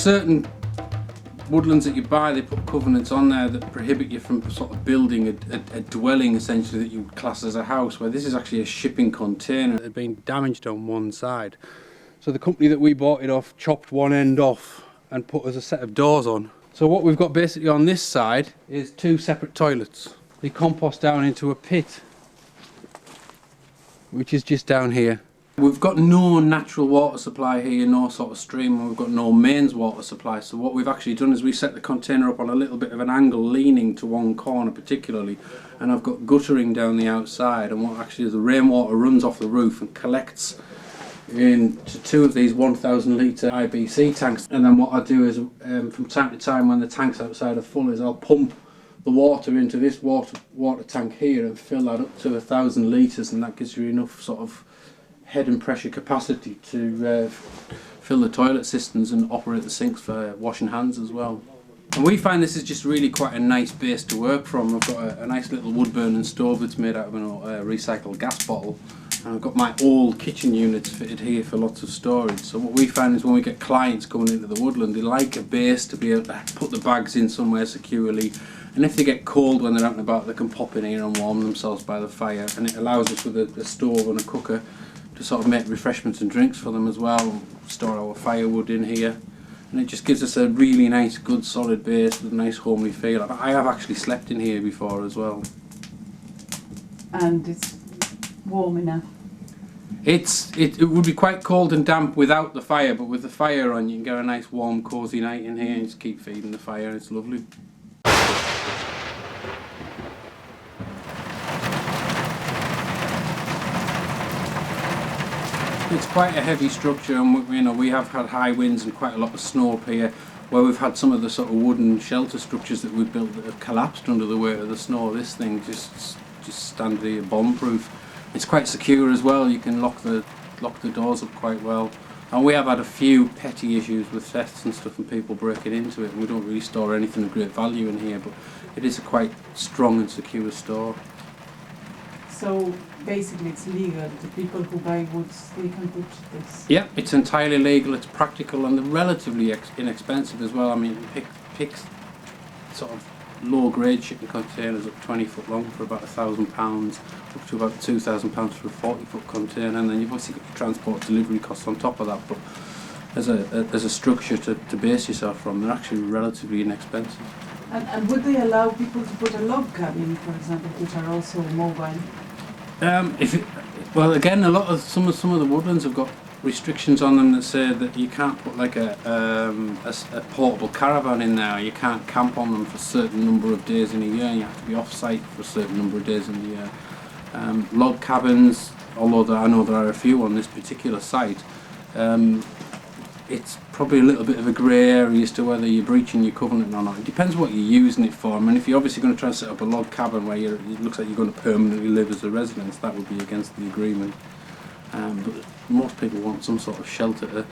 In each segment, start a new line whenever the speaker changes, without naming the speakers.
certain woodlands that you buy, they put covenants on there that prohibit you from sort of building a dwelling essentially that you would class as a house, where this is actually a shipping container. It had been damaged on one side. So the company that we bought it off chopped one end off and put us a set of doors on. So what we've got basically on this side is two separate toilets. They compost down into a pit, which is just down here. We've got no natural water supply here, no sort of stream, and we've got no mains water supply. So what we've actually done is we set the container up on a little bit of an angle, leaning to one corner particularly, and I've got guttering down the outside, and what actually is the rainwater runs off the roof and collects into two of these 1,000 litre IBC tanks. And then what I do is from time to time when the tanks outside are full is I'll pump the water into this water tank here and fill that up to 1,000 litres, and that gives you enough sort of head and pressure capacity to fill the toilet systems and operate the sinks for washing hands as well. And we find this is just really quite a nice base to work from. I've got a nice little wood burning stove that's made out of a recycled gas bottle, and I've got my old kitchen units fitted here for lots of storage. So what we find is when we get clients coming into the woodland, they like a base to be able to put the bags in somewhere securely, and if they get cold when they're out and about, they can pop in here and warm themselves by the fire. And it allows us with a stove and a cooker to sort of make refreshments and drinks for them as well, store our firewood in here, and it just gives us a really nice, good, solid base with a nice homely feel. I have actually slept in here before as well.
And it's warm enough?
It would be quite cold and damp without the fire, but with the fire on you can get a nice warm cosy night in here and just keep feeding the fire. It's lovely. It's quite a heavy structure, and we have had high winds and quite a lot of snow up here, where we've had some of the sort of wooden shelter structures that we've built that have collapsed under the weight of the snow. This thing just stands here bomb-proof. It's quite secure as well. You can lock the doors up quite well. And we have had a few petty issues with thefts and stuff and people breaking into it, and we don't really store anything of great value in here, but it is a quite strong and secure store.
So basically it's legal. The people who buy woods, they can put this?
Yeah, it's entirely legal, it's practical, and they're relatively inexpensive as well. I mean, you pick sort of low grade shipping containers up 20 foot long for about £1,000, up to about £2,000 for a 40 foot container, and then you've obviously got your transport delivery costs on top of that, but as a structure to base yourself from, they're actually relatively inexpensive.
And would they allow people to put a log cabin, for example, which are also mobile?
Well, again, some of the woodlands have got restrictions on them that say that you can't put like a portable caravan in there. You can't camp on them for a certain number of days in a year, and you have to be off-site for a certain number of days in the year. Log cabins, although I know there are a few on this particular site, it's probably a little bit of a grey area as to whether you're breaching your covenant or not. It depends what you're using it for. I mean, if you're obviously going to try and set up a log cabin where it looks like you're going to permanently live as a residence, that would be against the agreement. But most people want some sort of shelter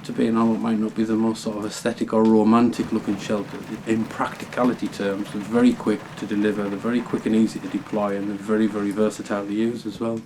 to be in what might not be the most sort of aesthetic or romantic looking shelter. In practicality terms, they're very quick to deliver, they're very quick and easy to deploy, and they're very, very versatile to use as well.